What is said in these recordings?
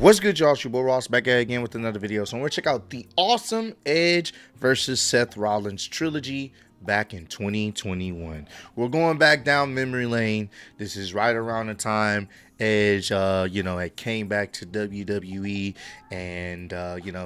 What's good, y'all? It's your boy Ross back at it again with another video. So we're going to check out the awesome Edge versus Seth Rollins trilogy back in 2021. We're going back down memory lane. This is right around the time Edge, had came back to WWE, and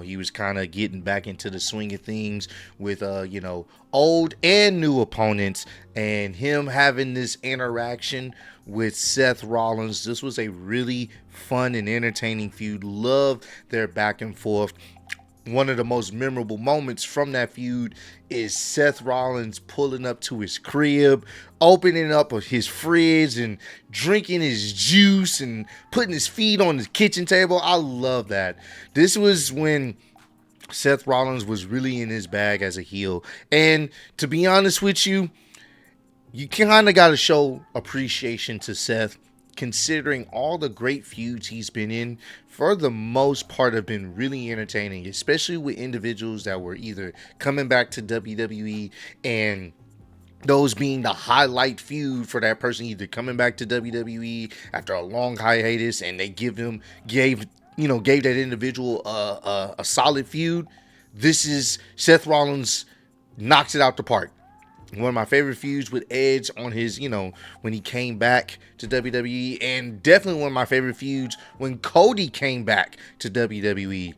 he was kind of getting back into the swing of things with old and new opponents, and him having this interaction with Seth Rollins. This was a really fun and entertaining feud. Love their back and forth. One of the most memorable moments from that feud is Seth Rollins pulling up to his crib, opening up his fridge and drinking his juice and putting his feet on the kitchen table. I love that. This was when Seth Rollins was really in his bag as a heel. And to be honest with you, you kind of got to show appreciation to Seth, considering all the great feuds he's been in. For the most part, have been really entertaining, especially with individuals that were either coming back to WWE and those being the highlight feud for that person, either coming back to WWE after a long hiatus and they gave that individual a solid feud. This is Seth Rollins knocks it out the park. One of my favorite feuds with Edge on his, when he came back to WWE, and definitely one of my favorite feuds when Cody came back to WWE.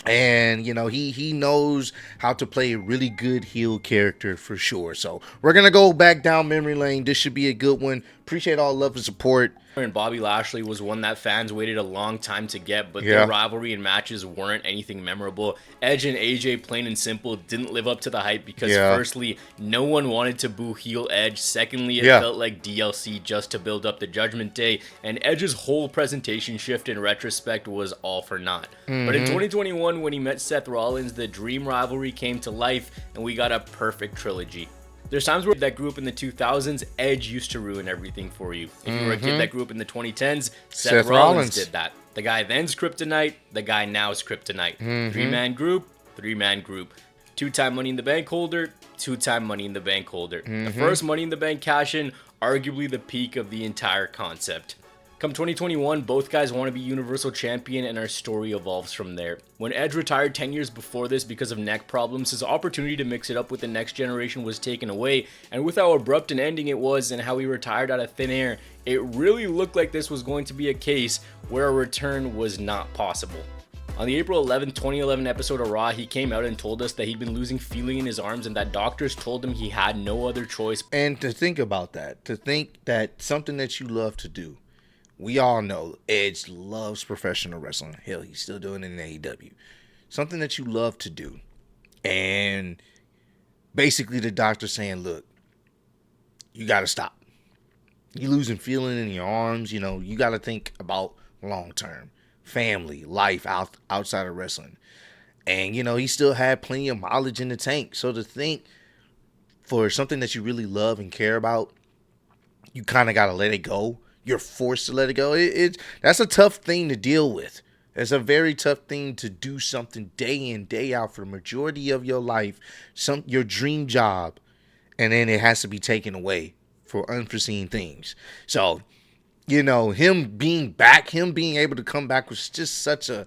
And, he knows how to play a really good heel character for sure. So we're going to go back down memory lane. This should be a good one. Appreciate all the love and support. And Bobby Lashley was one that fans waited a long time to get, but their rivalry and matches weren't anything memorable. Edge and AJ, plain and simple, didn't live up to the hype because firstly, no one wanted to boo heel Edge. Secondly, it felt like DLC just to build up the Judgment Day, and Edge's whole presentation shift in retrospect was all for naught. But in 2021, when he met Seth Rollins, the dream rivalry came to life, and we got a perfect trilogy. There's times where that grew up in the 2000s, Edge used to ruin everything for you. If you were a kid that grew up in the 2010s, Seth Rollins did that. The guy then's Kryptonite, the guy now's Kryptonite. Three-man group. Two-time Money in the Bank holder, two-time Money in the Bank holder. The first Money in the Bank cash-in, arguably the peak of the entire concept. Come 2021, both guys want to be Universal Champion, and our story evolves from there. When Edge retired 10 years before this because of neck problems, his opportunity to mix it up with the next generation was taken away, and with how abrupt an ending it was and how he retired out of thin air, it really looked like this was going to be a case where a return was not possible. On the April 11, 2011 episode of Raw, he came out and told us that he'd been losing feeling in his arms and that doctors told him he had no other choice. And to think about that, to think that something that you love to do, we all know Edge loves professional wrestling. Hell, he's still doing it in AEW. Something that you love to do. And basically the doctor saying, look, you got to stop. You're losing feeling in your arms. You got to think about long term. Family, life outside of wrestling. And, he still had plenty of mileage in the tank. So to think for something that you really love and care about, you kind of got to let it go. You're forced to let it go. That's a tough thing to deal with. It's a very tough thing to do something day in, day out for the majority of your life, your dream job, and then it has to be taken away for unforeseen things. So, him being back, him being able to come back was just such a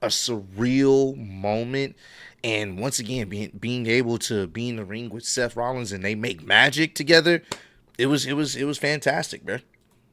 surreal moment. And once again, being able to be in the ring with Seth Rollins and they make magic together, it was fantastic, bro.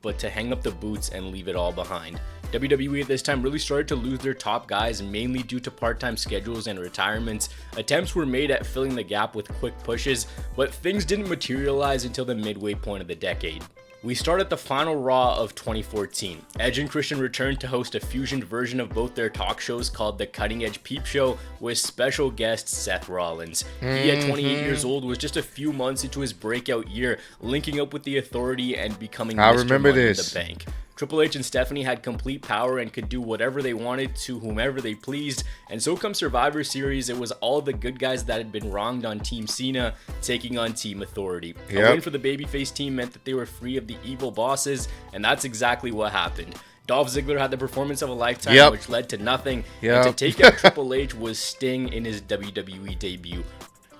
But to hang up the boots and leave it all behind. WWE at this time really started to lose their top guys, mainly due to part-time schedules and retirements. Attempts were made at filling the gap with quick pushes, but things didn't materialize until the midway point of the decade. We start at the final Raw of 2014. Edge and Christian returned to host a fusioned version of both their talk shows called the Cutting Edge Peep Show with special guest Seth Rollins. He, at 28 years old, was just a few months into his breakout year, linking up with the Authority and becoming Mr. Money in the Bank. Triple H and Stephanie had complete power and could do whatever they wanted to whomever they pleased, and so come Survivor Series, it was all the good guys that had been wronged on Team Cena taking on Team Authority. A win for the babyface team meant that they were free of the evil bosses, and that's exactly what happened. Dolph Ziggler had the performance of a lifetime, which led to nothing, and to take out Triple H was Sting in his WWE debut.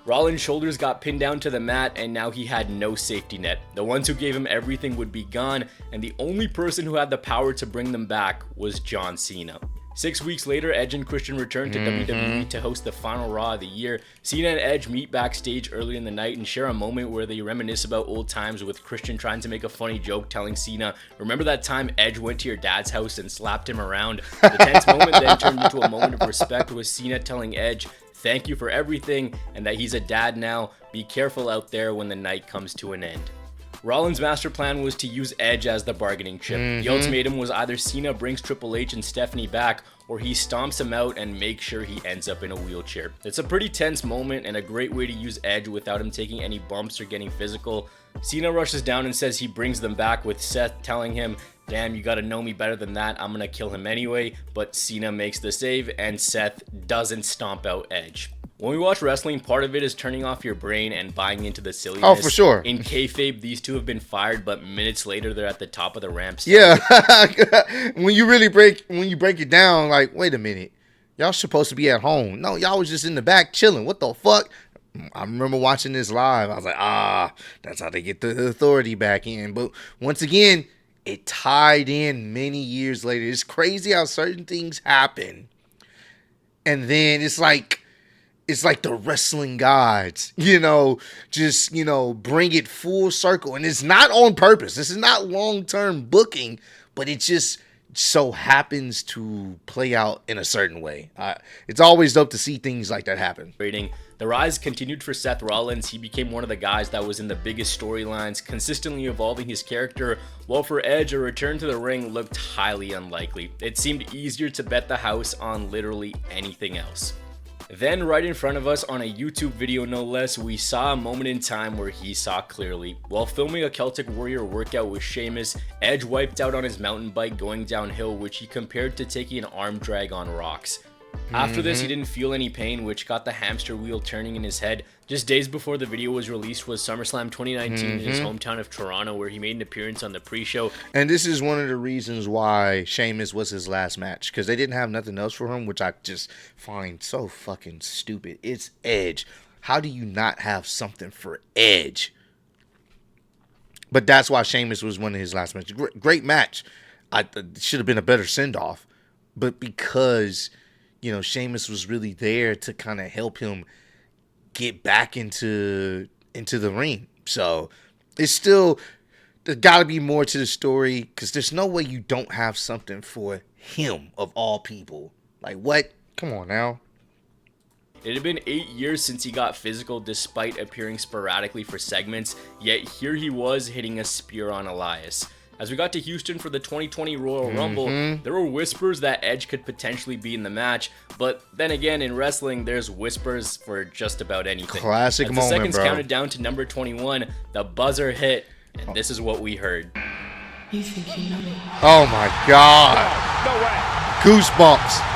Rollins' shoulders got pinned down to the mat, and now he had no safety net. The ones who gave him everything would be gone, and the only person who had the power to bring them back was John Cena. 6 weeks later, Edge and Christian returned to WWE to host the final Raw of the year. Cena and Edge meet backstage early in the night and share a moment where they reminisce about old times, with Christian trying to make a funny joke telling Cena, "Remember that time Edge went to your dad's house and slapped him around?" The tense moment then turned into a moment of respect, with Cena telling Edge, "Thank you for everything," and that he's a dad now. Be careful out there when the night comes to an end. Rollins' master plan was to use Edge as the bargaining chip. The ultimatum was either Cena brings Triple H and Stephanie back, or he stomps him out and makes sure he ends up in a wheelchair. It's a pretty tense moment and a great way to use Edge without him taking any bumps or getting physical. Cena rushes down and says he brings them back, with Seth telling him, "Damn, you gotta know me better than that, I'm gonna kill him anyway," but Cena makes the save and Seth doesn't stomp out Edge. When we watch wrestling, part of it is turning off your brain and buying into the silliness. Oh, for sure. In kayfabe, these two have been fired, but minutes later, they're at the top of the ramp. Yeah. when you break it down, like, wait a minute. Y'all supposed to be at home. No, y'all was just in the back chilling. What the fuck? I remember watching this live. I was like, that's how they get the authority back in. But once again, it tied in many years later. It's crazy how certain things happen. And then it's like the wrestling gods, just, bring it full circle. And it's not on purpose. This is not long-term booking, but it just so happens to play out in a certain way. It's always dope to see things like that happen. The rise continued for Seth Rollins. He became one of the guys that was in the biggest storylines, consistently evolving his character, while for Edge, a return to the ring looked highly unlikely. It seemed easier to bet the house on literally anything else. Then, right in front of us, on a YouTube video no less, we saw a moment in time where he saw clearly. While filming a Celtic Warrior workout with Sheamus, Edge wiped out on his mountain bike going downhill, which he compared to taking an arm drag on rocks. After this, he didn't feel any pain, which got the hamster wheel turning in his head. Just days before the video was released was SummerSlam 2019 in his hometown of Toronto, where he made an appearance on the pre-show. And this is one of the reasons why Sheamus was his last match, because they didn't have nothing else for him, which I just find so fucking stupid. It's Edge. How do you not have something for Edge? But that's why Sheamus was one of his last matches. Great match. It should have been a better send-off. But because, Sheamus was really there to kind of help him get back into the ring. So it's still, there's got to be more to the story, because there's no way you don't have something for him, of all people. Like, what? Come on now. It had been 8 years since he got physical, despite appearing sporadically for segments, yet here he was hitting a spear on Elias. As we got to Houston for the 2020 Royal Rumble, there were whispers that Edge could potentially be in the match, but then again, in wrestling, there's whispers for just about anything. Classic moment, bro. As the seconds counted down to number 21, the buzzer hit, and this is what we heard. You think you know me? Oh my God. No way. Goosebumps.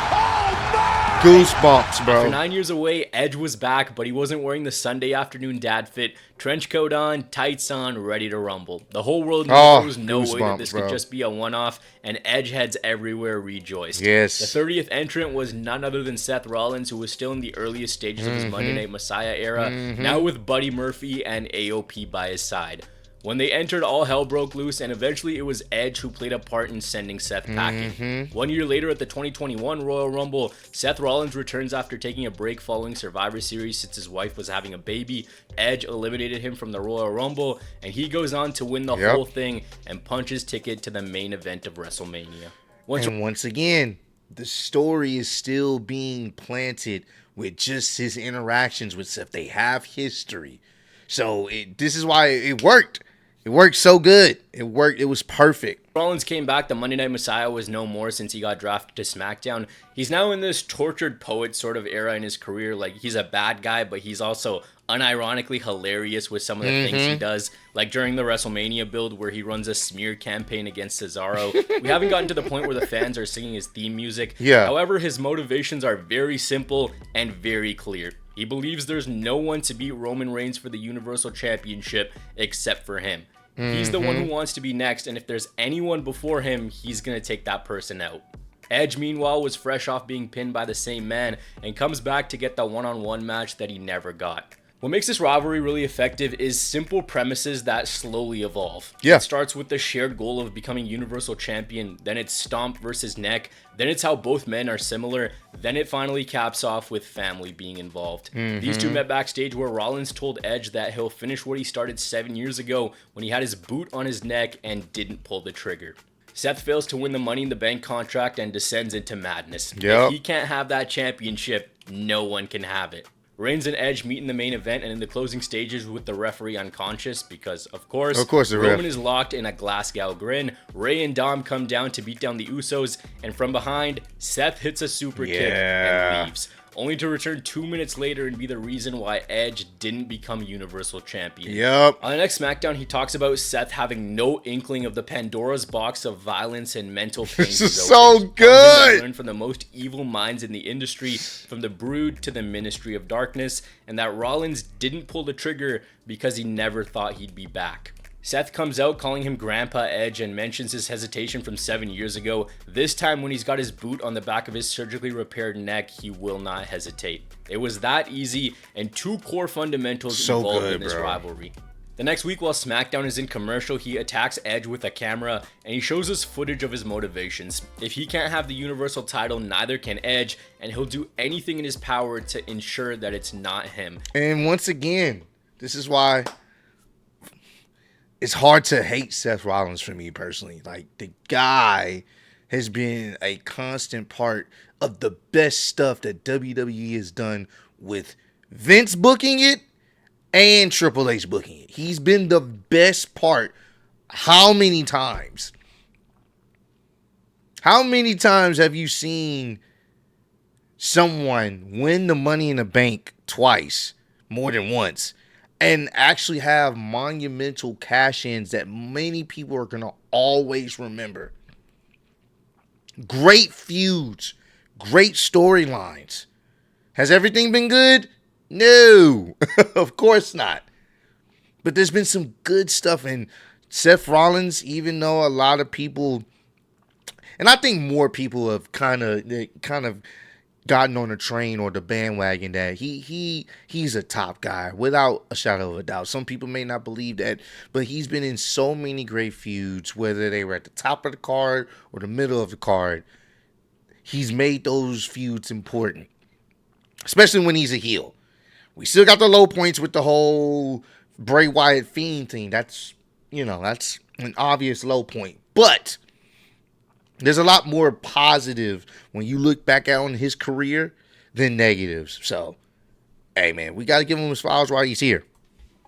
Goosebumps, bro. After 9 years away, Edge was back, but he wasn't wearing the Sunday afternoon dad fit. Trench coat on, tights on, ready to rumble. The whole world knew there was no way that this could just be a one-off, and Edge heads everywhere rejoiced. Yes. The 30th entrant was none other than Seth Rollins, who was still in the earliest stages of his Monday Night Messiah era, now with Buddy Murphy and AOP by his side. When they entered, all hell broke loose, and eventually it was Edge who played a part in sending Seth packing. 1 year later, at the 2021 Royal Rumble, Seth Rollins returns after taking a break following Survivor Series since his wife was having a baby. Edge eliminated him from the Royal Rumble, and he goes on to win the whole thing and punch his ticket to the main event of WrestleMania. Once again, the story is still being planted with just his interactions with Seth. They have history. So this is why it worked. It worked so good. It worked. It was perfect. Rollins came back. The Monday Night Messiah was no more since he got drafted to SmackDown. He's now in this tortured poet sort of era in his career. Like, he's a bad guy, but he's also unironically hilarious with some of the things he does. Like during the WrestleMania build where he runs a smear campaign against Cesaro. We haven't gotten to the point where the fans are singing his theme music. Yeah. However, his motivations are very simple and very clear. He believes there's no one to beat Roman Reigns for the Universal Championship except for him. He's the one who wants to be next, and if there's anyone before him, he's going to take that person out. Edge, meanwhile, was fresh off being pinned by the same man and comes back to get the one-on-one match that he never got. What makes this rivalry really effective is simple premises that slowly evolve. Yeah. It starts with the shared goal of becoming Universal Champion, then it's stomp versus neck, then it's how both men are similar, then it finally caps off with family being involved. These two met backstage where Rollins told Edge that he'll finish what he started 7 years ago when he had his boot on his neck and didn't pull the trigger. Seth fails to win the Money in the Bank contract and descends into madness. Yep. If he can't have that championship, no one can have it. Reigns and Edge meet in the main event and in the closing stages with the referee unconscious because, of course Roman is locked in a Glasgow grin. Ray and Dom come down to beat down the Usos, and from behind, Seth hits a super kick and leaves, only to return 2 minutes later and be the reason why Edge didn't become Universal Champion. Yep. On the next SmackDown, he talks about Seth having no inkling of the Pandora's box of violence and mental pain. This is so good. Learned from the most evil minds in the industry, from the Brood to the Ministry of Darkness, and that Rollins didn't pull the trigger because he never thought he'd be back. Seth comes out calling him Grandpa Edge and mentions his hesitation from 7 years ago. This time when he's got his boot on the back of his surgically repaired neck, he will not hesitate. It was that easy, and two core fundamentals involved in this rivalry. The next week while SmackDown is in commercial, he attacks Edge with a camera and he shows us footage of his motivations. If he can't have the Universal title, neither can Edge, and he'll do anything in his power to ensure that it's not him. And once again, this is why it's hard to hate Seth Rollins for me personally. Like, the guy has been a constant part of the best stuff that WWE has done with Vince booking it and Triple H booking it. He's been the best part. How many times? How many times have you seen someone win the Money in the Bank twice, more than once, and actually have monumental cash-ins that many people are going to always remember? Great feuds, great storylines. Has everything been good? No, of course not. But there's been some good stuff, and Seth Rollins, even though a lot of people, and I think more people have kind of gotten on the train or the bandwagon that he's a top guy without a shadow of a doubt. Some people may not believe that, but he's been in so many great feuds, whether they were at the top of the card or the middle of the card. He's made those feuds important, especially when he's a heel. We still got the low points with the whole Bray Wyatt Fiend thing. That's an obvious low point, but there's a lot more positive when you look back on his career than negatives. So, hey, man, we got to give him his flowers while he's here.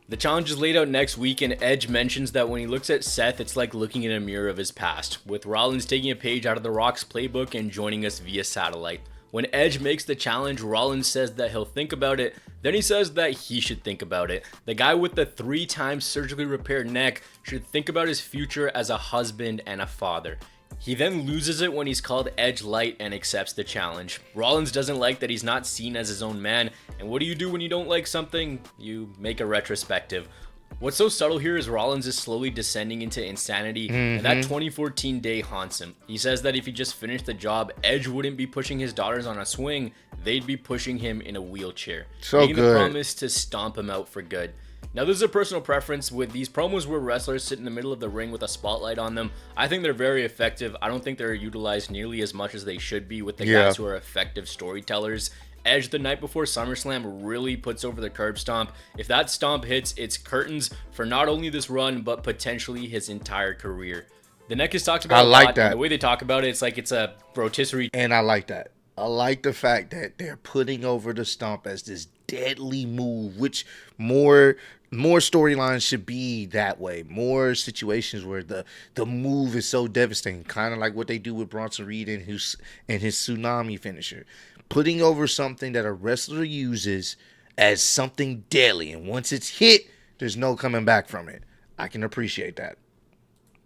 The challenge is laid out next week, and Edge mentions that when he looks at Seth, it's like looking in a mirror of his past, with Rollins taking a page out of The Rock's playbook and joining us via satellite. When Edge makes the challenge, Rollins says that he'll think about it, then he says that he should think about it. The guy with the 3 times surgically repaired neck should think about his future as a husband and a father. He then loses it when he's called Edge Light and accepts the challenge. Rollins doesn't like that he's not seen as his own man, and what do you do when you don't like something? You make a retrospective. What's so subtle here is Rollins is slowly descending into insanity, and that 2014 day haunts him. He says that if he just finished the job, Edge wouldn't be pushing his daughters on a swing, they'd be pushing him in a wheelchair. Making the promise to stomp him out for good. Now, this is a personal preference. With these promos where wrestlers sit in the middle of the ring with a spotlight on them, I think they're very effective. I don't think they're utilized nearly as much as they should be with the guys who are effective storytellers. Edge the night before SummerSlam really puts over the curb stomp. If that stomp hits, it's curtains for not only this run, but potentially his entire career. The neck is talked about a lot, and the way they talk about it, it's like it's a rotisserie. And I like that. I like the fact that they're putting over the stomp as this deadly move, which more storylines should be that way. More situations where the move is so devastating, kind of like what they do with Bronson Reed and his tsunami finisher. Putting over something that a wrestler uses as something deadly, and once it's hit, there's no coming back from it. I can appreciate that.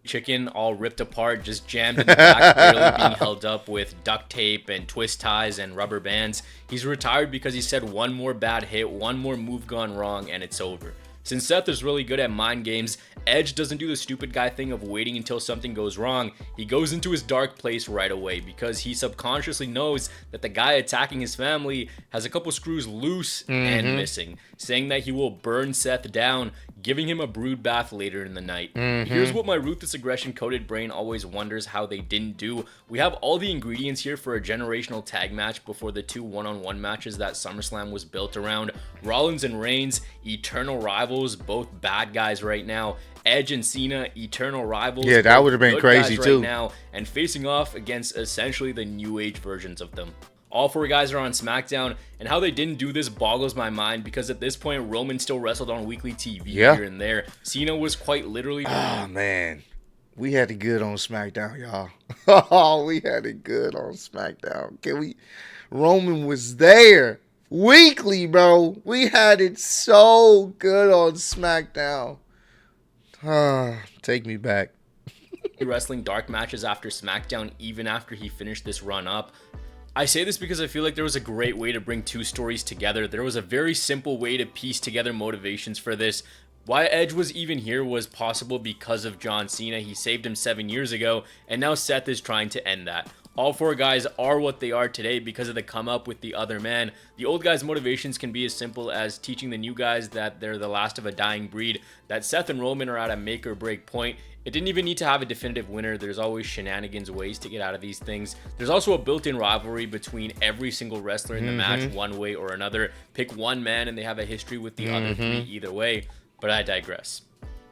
Kickin all ripped apart, just jammed in the back, barely being held up with duct tape and twist ties and rubber bands. He's retired because he said one more bad hit, one more move gone wrong, and it's over. Since Seth is really good at mind games, Edge doesn't do the stupid guy thing of waiting until something goes wrong. He goes into his dark place right away because he subconsciously knows that the guy attacking his family has a couple screws loose and missing, saying that he will burn Seth down, giving him a brood bath later in the night. Here's what my ruthless aggression coated brain always wonders how they didn't do. We have all the ingredients here for a generational tag match before the two one-on-one matches that SummerSlam was built around. Rollins and Reigns, eternal rivals, both bad guys right now. Edge and Cena, eternal rivals. Yeah, that would have been crazy too. Right now, and facing off against essentially the new age versions of them. All four guys are on SmackDown, and how they didn't do this boggles my mind because at this point, Roman still wrestled on weekly TV here and there. Cena was quite literally... Oh, man. We had it good on SmackDown, y'all. Oh, we had it good on SmackDown. Roman was there weekly, bro. We had it so good on SmackDown. Take me back. Wrestling dark matches after SmackDown, even after he finished this run up. I say this because I feel like there was a great way to bring two stories together. There was a very simple way to piece together motivations for this. Why Edge was even here was possible because of John Cena. He saved him 7 years ago, and now Seth is trying to end that. All four guys are what they are today because of the come up with the other man. The old guys' motivations can be as simple as teaching the new guys that they're the last of a dying breed, that Seth and Roman are at a make or break point. It didn't even need to have a definitive winner. There's always shenanigans ways to get out of these things. There's also a built-in rivalry between every single wrestler in the match one way or another. Pick one man and they have a history with the other three either way, but I digress.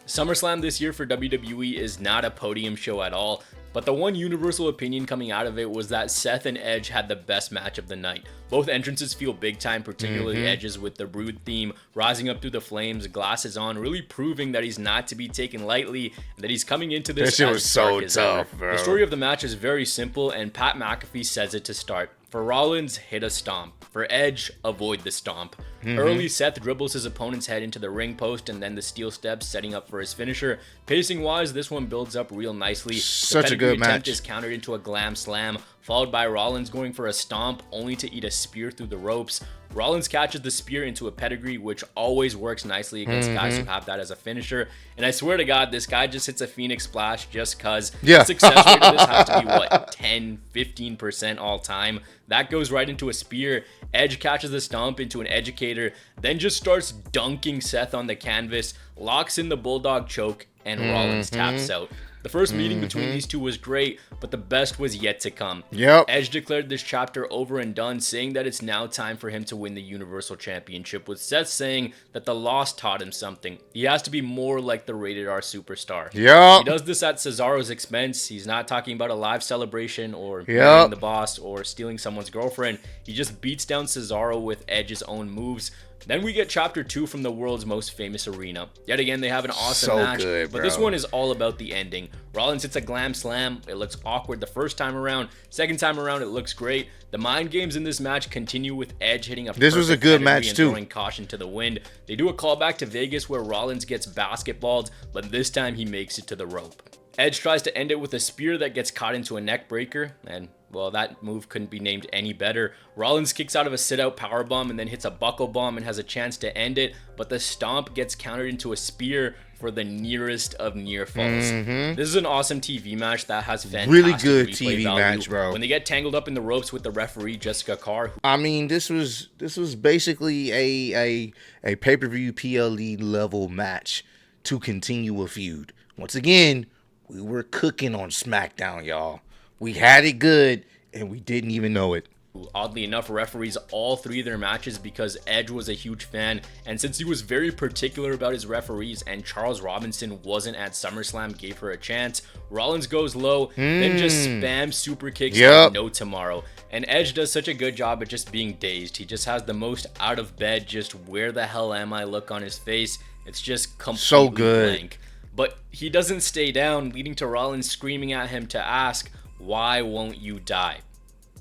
SummerSlam this year for WWE is not a podium show at all, but the one universal opinion coming out of it was that Seth and Edge had the best match of the night. Both entrances feel big time, particularly Edge's with the Brood theme, rising up through the flames, glasses on, really proving that he's not to be taken lightly, and that he's coming into this That shit was so tough, bro. The story of the match is very simple, and Pat McAfee says it to start. For Rollins, hit a stomp. For Edge, avoid the stomp. Early, Seth dribbles his opponent's head into the ring post and then the steel steps, setting up for his finisher. Pacing-wise, this one builds up real nicely. Such a good attempt match. Is countered into a glam slam, followed by Rollins going for a stomp, only to eat a spear through the ropes. Rollins catches the spear into a pedigree, which always works nicely against guys who have that as a finisher. And I swear to God, this guy just hits a Phoenix Splash just cause. Yeah. Success rate of this has to be, what, 10, 15% all time? That goes right into a spear. Edge catches the stomp into an educator, then just starts dunking Seth on the canvas, locks in the Bulldog choke, and Rollins taps out. The first meeting between these two was great, but the best was yet to come. Yep. Edge declared this chapter over and done, saying that it's now time for him to win the Universal Championship, with Seth saying that the loss taught him something. He has to be more like the rated R superstar. Yep. He does this at Cesaro's expense. He's not talking about a live celebration or marrying the boss or stealing someone's girlfriend. He just beats down Cesaro with Edge's own moves. Then we get chapter 2 from the world's most famous arena. Yet again, they have an awesome match, good, but this one is all about the ending. Rollins hits a glam slam. It looks awkward the first time around. Second time around, it looks great. The mind games in this match continue with Edge hitting a This was a good match and too. Throwing caution to the wind. They do a callback to Vegas where Rollins gets basketballed, but this time he makes it to the rope. Edge tries to end it with a spear that gets caught into a neck breaker, and well, that move couldn't be named any better. Rollins kicks out of a sit-out powerbomb and then hits a buckle bomb and has a chance to end it, but the stomp gets countered into a spear for the nearest of near falls. This is an awesome TV match that has fantastic Really good replay TV value. match, bro. When they get tangled up in the ropes with the referee Jessica Carr. I mean, this was basically a pay-per-view PLE level match to continue a feud. Once again, we were cooking on SmackDown, y'all. We had it good, and we didn't even know it. Oddly enough, referees all three of their matches because Edge was a huge fan, and since he was very particular about his referees and Charles Robinson wasn't at SummerSlam, gave her a chance. Rollins goes low, then just spams super kicks like no tomorrow. And Edge does such a good job at just being dazed. He just has the most out of bed, just where the hell am I look on his face. It's just completely blank. But he doesn't stay down, leading to Rollins screaming at him to ask, "Why won't you die?"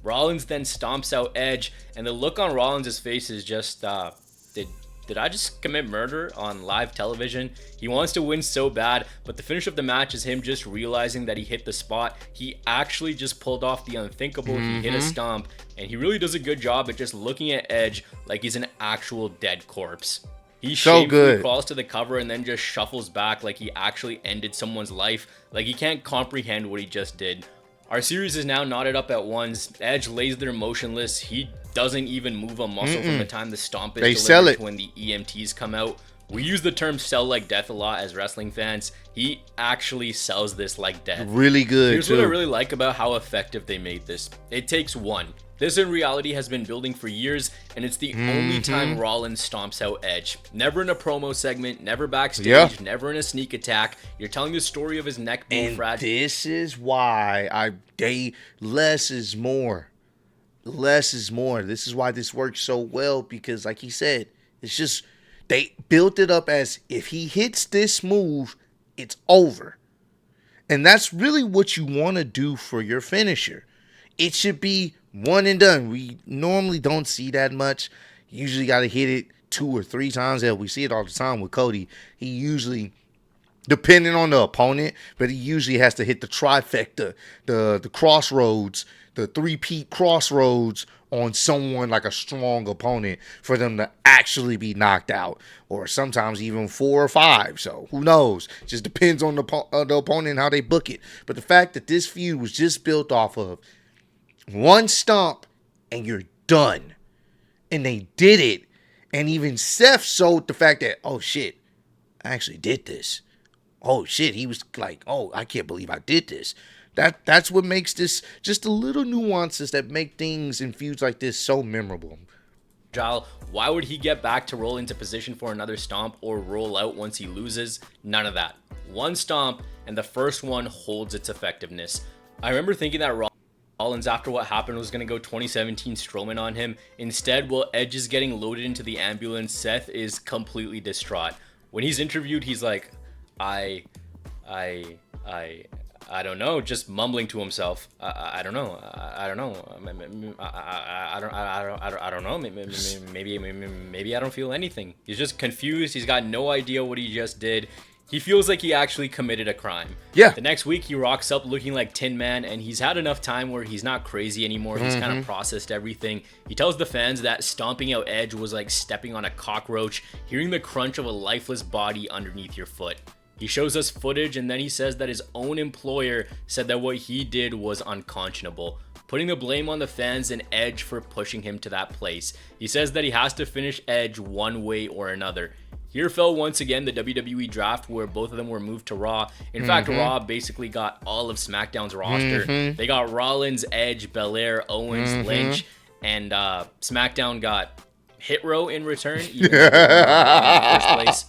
Rollins then stomps out Edge, and the look on Rollins' face is just, did I just commit murder on live television? He wants to win so bad, but the finish of the match is him just realizing that he hit the spot. He actually just pulled off the unthinkable. He hit a stomp, and he really does a good job at just looking at Edge like he's an actual dead corpse. He so shamefully good. crawls to the cover and then just shuffles back like he actually ended someone's life. Like he can't comprehend what he just did. Our series is now knotted up at once. Edge lays there motionless. He doesn't even move a muscle from the time the stomp is delivered to when the EMTs come out. We use the term sell like death a lot as wrestling fans. He actually sells this like death. Really good, Here's what I really like about how effective they made this. It takes one. This in reality has been building for years, and it's the only time Rollins stomps out Edge. Never in a promo segment, never backstage, never in a sneak attack. You're telling the story of his neck being fragile. This is why less is more. Less is more. This is why this works so well, because like he said, it's just they built it up as if he hits this move, it's over. And that's really what you want to do for your finisher. It should be one and done. We normally don't see that much. You usually got to hit it 2 or 3 times. Hell, we see it all the time with Cody. He usually, depending on the opponent, but he usually has to hit the trifecta, the crossroads, the 3-peat crossroads on someone like a strong opponent for them to actually be knocked out, or sometimes even 4 or 5. So who knows? Just depends on the opponent and how they book it. But the fact that this feud was just built off of one stomp and you're done, and they did it, and even Seth showed the fact that, oh shit, I actually did this. Oh shit, he was like, oh, I can't believe I did this. That's what makes this just the little nuances that make things in feuds like this so memorable. Why would he get back to roll into position for another stomp or roll out once he loses? None of that. One stomp, and the first one holds its effectiveness. I remember thinking that Rollins, after what happened, was going to go 2017 Strowman on him. Instead, while Edge is getting loaded into the ambulance, Seth is completely distraught. When he's interviewed, he's like, I don't know, just mumbling to himself. I don't know. I don't know. I don't know. Maybe I don't feel anything. He's just confused. He's got no idea what he just did. He feels like he actually committed a crime. Yeah. The next week, he rocks up looking like Tin Man, and he's had enough time where he's not crazy anymore. He's kind of processed everything. He tells the fans that stomping out Edge was like stepping on a cockroach, hearing the crunch of a lifeless body underneath your foot. He shows us footage, and then he says that his own employer said that what he did was unconscionable, putting the blame on the fans and Edge for pushing him to that place. He says that he has to finish Edge one way or another. Here fell once again the WWE draft, where both of them were moved to Raw. In fact, Raw basically got all of SmackDown's roster. They got Rollins, Edge, Belair, Owens, Lynch, and SmackDown got Hit Row in return, even though they were not in the first place.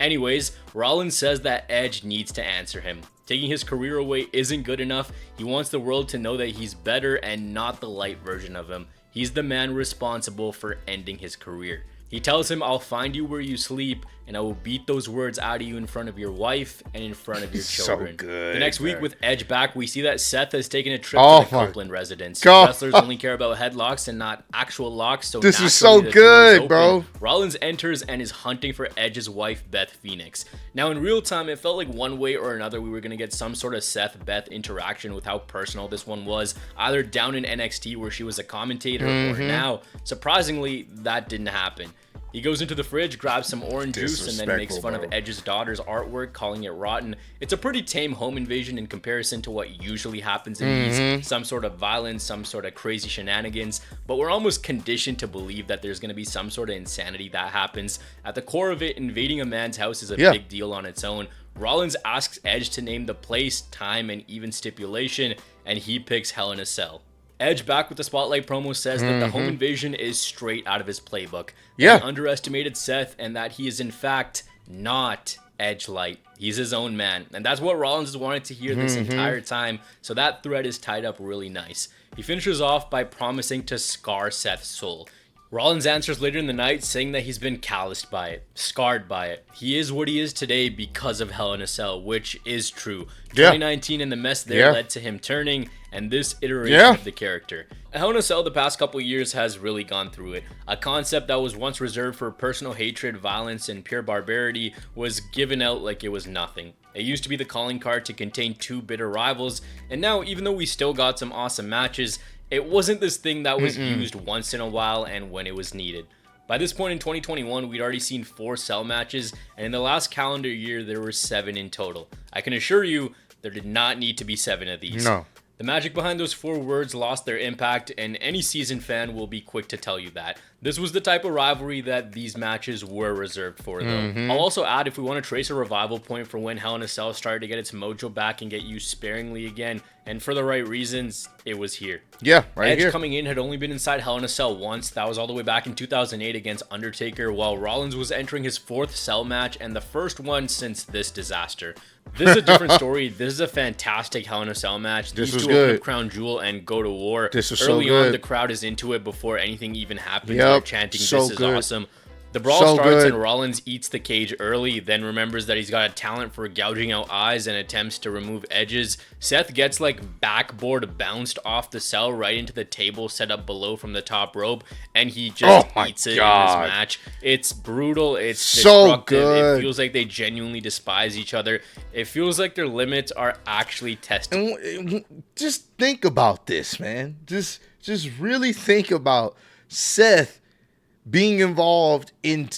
Anyways, Rollins says that Edge needs to answer him. Taking his career away isn't good enough. He wants the world to know that he's better and not the light version of him. He's the man responsible for ending his career. He tells him, I'll find you where you sleep, and I will beat those words out of you in front of your wife and in front of your children. So good. The next week with Edge back, we see that Seth has taken a trip to the Copeland residence. Wrestlers only care about headlocks and not actual locks, so this is so good, bro. Rollins enters and is hunting for Edge's wife, Beth Phoenix. Now, in real time, it felt like one way or another we were going to get some sort of Seth-Beth interaction with how personal this one was, either down in NXT where she was a commentator or now. Surprisingly, that didn't happen. He goes into the fridge, grabs some orange juice, and then makes fun of Edge's daughter's artwork, calling it rotten. It's a pretty tame home invasion in comparison to what usually happens in these. Some sort of violence, some sort of crazy shenanigans, but we're almost conditioned to believe that there's going to be some sort of insanity that happens. At the core of it, invading a man's house is a big deal on its own. Rollins asks Edge to name the place, time, and even stipulation, and he picks Hell in a Cell. Edge, back with the Spotlight promo, says that the home invasion is straight out of his playbook. He underestimated Seth, and that he is in fact not Edge Light. He's his own man. And that's what Rollins has wanted to hear this entire time, so that thread is tied up really nice. He finishes off by promising to scar Seth's soul. Rollins answers later in the night saying that he's been calloused by it, scarred by it. He is what he is today because of Hell in a Cell, which is true. 2019 and the mess there led to him turning, and this iteration of the character. Hell in a Cell the past couple years has really gone through it. A concept that was once reserved for personal hatred, violence, and pure barbarity was given out like it was nothing. It used to be the calling card to contain 2 bitter rivals, and now, even though we still got some awesome matches, it wasn't this thing that was used once in a while and when it was needed. By this point in 2021, we'd already seen 4 cell matches, and in the last calendar year, there were 7 in total. I can assure you, there did not need to be 7 of these. No. The magic behind those 4 words lost their impact, and any seasoned fan will be quick to tell you that. This was the type of rivalry that these matches were reserved for, though. I'll also add, if we want to trace a revival point for when Hell in a Cell started to get its mojo back and get used sparingly again, and for the right reasons, it was here. Yeah, right Edge here. coming in had only been inside Hell in a Cell once. That was all the way back in 2008 against Undertaker, while Rollins was entering his 4th cell match and the first one since this disaster. This is a different story. This is a fantastic Hell in a Cell match. This These was two open good. up Crown Jewel and go to war. This was Early so on, good. the crowd is into it before anything even happens. Yep, They're chanting, so "This is good. awesome." The brawl So starts good. and Rollins eats the cage early, then remembers that he's got a talent for gouging out eyes and attempts to remove edges. Seth gets like backboard bounced off the cell right into the table set up below from the top rope, and he just eats it in this match. It's brutal. It's so destructive. good. It feels like they genuinely despise each other. It feels like their limits are actually tested. And just think about this, man. Just really think about Seth being involved in,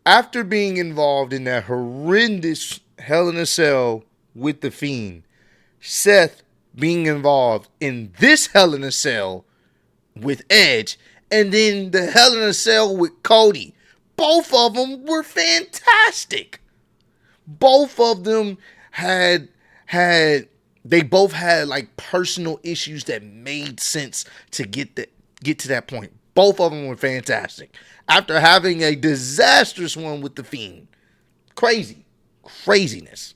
after being involved in that horrendous Hell in a Cell with The Fiend, Seth being involved in this Hell in a Cell with Edge, and then the Hell in a Cell with Cody. Both of them were fantastic. Both of them they both had like personal issues that made sense to get to that point. Both of them were fantastic. After having a disastrous one with The Fiend. Craziness.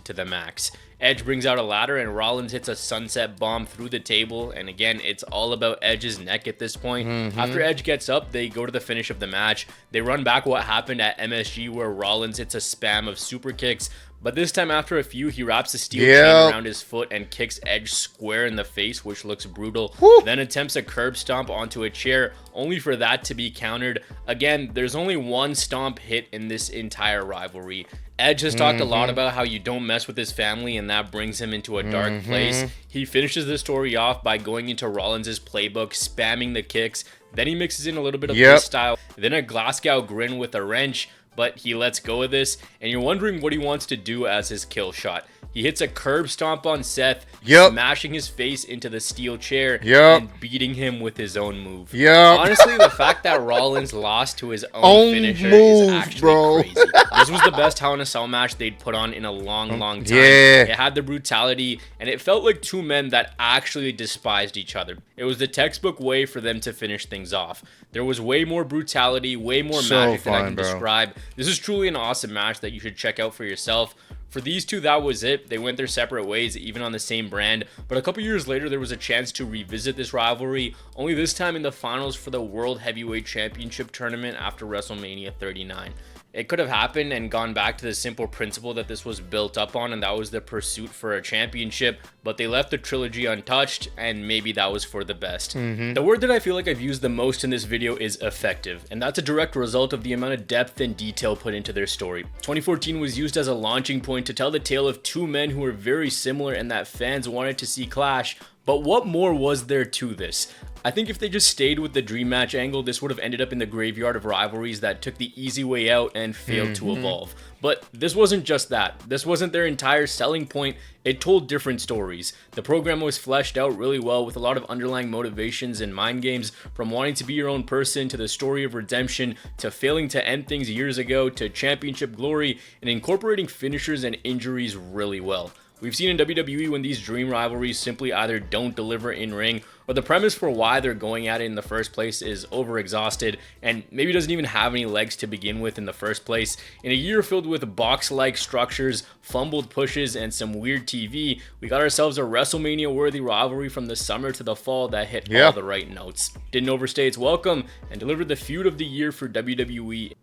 To the max. Edge brings out a ladder and Rollins hits a sunset bomb through the table, and again, it's all about Edge's neck at this point. After Edge gets up, they go to the finish of the match. They run back what happened at MSG where Rollins hits a spam of super kicks, but this time after a few, he wraps a steel chain around his foot and kicks Edge square in the face, which looks brutal. Then attempts a curb stomp onto a chair, only for that to be countered. Again, there's only one stomp hit in this entire rivalry. Edge has talked a lot about how you don't mess with his family, and that brings him into a dark place. He finishes the story off by going into Rollins' playbook, spamming the kicks. Then he mixes in a little bit of this style, then a Glasgow grin with a wrench, but he lets go of this, and you're wondering what he wants to do as his kill shot. He hits a curb stomp on Seth, smashing his face into the steel chair and beating him with his own move. Honestly, the fact that Rollins lost to his own finisher is actually crazy. This was the best Hell in a Cell match they'd put on in a long time. It had the brutality, and it felt like two men that actually despised each other. It was the textbook way for them to finish things off. There was way more brutality, way more magic than I can describe. This is truly an awesome match that you should check out for yourself. For these two, that was it. They went their separate ways, even on the same brand. But a couple years later, there was a chance to revisit this rivalry, only this time in the finals for the World Heavyweight Championship tournament after WrestleMania 39. It could have happened and gone back to the simple principle that this was built up on, and that was the pursuit for a championship, but they left the trilogy untouched, and maybe that was for the best. The word that I feel like I've used the most in this video is effective, and that's a direct result of the amount of depth and detail put into their story. 2014 was used as a launching point to tell the tale of two men who were very similar and that fans wanted to see clash, but what more was there to this? I think if they just stayed with the dream match angle, this would have ended up in the graveyard of rivalries that took the easy way out and failed to evolve. But this wasn't just that. This wasn't their entire selling point. It told different stories. The program was fleshed out really well with a lot of underlying motivations and mind games, from wanting to be your own person to the story of redemption to failing to end things years ago to championship glory, and incorporating finishers and injuries really well. We've seen in WWE when these dream rivalries simply either don't deliver in ring, or the premise for why they're going at it in the first place is overexhausted and maybe doesn't even have any legs to begin with in the first place. In a year filled with box-like structures, fumbled pushes, and some weird TV, we got ourselves a WrestleMania-worthy rivalry from the summer to the fall that hit all the right notes. Didn't overstay its welcome and delivered the feud of the year for WWE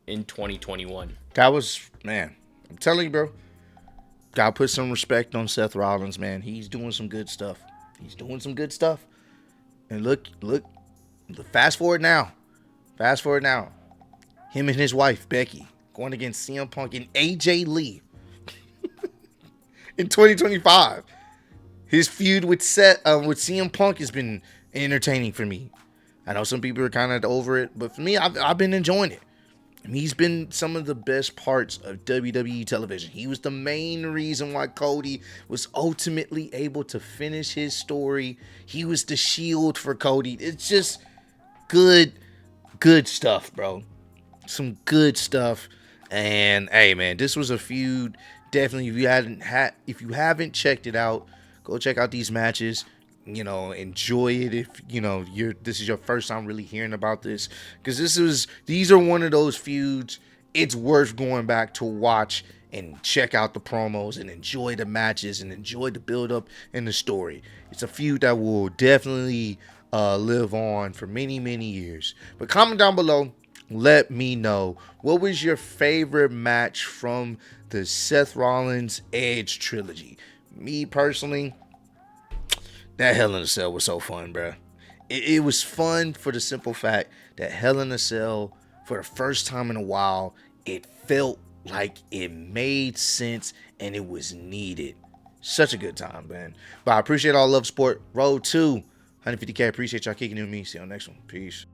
in 2021. That was, man, I'm telling you, bro. Gotta put some respect on Seth Rollins, man. He's doing some good stuff. And look, fast forward now. Him and his wife, Becky, going against CM Punk and AJ Lee in 2025. His feud with CM Punk has been entertaining for me. I know some people are kind of over it, but for me, I've been enjoying it. I mean, he's been some of the best parts of WWE television. He was the main reason why Cody was ultimately able to finish his story. He was the shield for Cody. It's just good stuff, bro. Some good stuff. And hey, man, this was a feud. Definitely, if you haven't checked it out, go check out these matches. You know, enjoy it if you know this is your first time really hearing about this, because these are one of those feuds it's worth going back to watch and check out the promos and enjoy the matches and enjoy the build up and the story. It's a feud that will definitely live on for many years. But comment down below, let me know, what was your favorite match from the Seth Rollins Edge trilogy? Me personally, that Hell in a Cell was so fun, bro. It was fun for the simple fact that Hell in a Cell, for the first time in a while, it felt like it made sense and it was needed. Such a good time, man. But I appreciate all love, support. Road to 150K. Appreciate y'all kicking in with me. See you on the next one. Peace.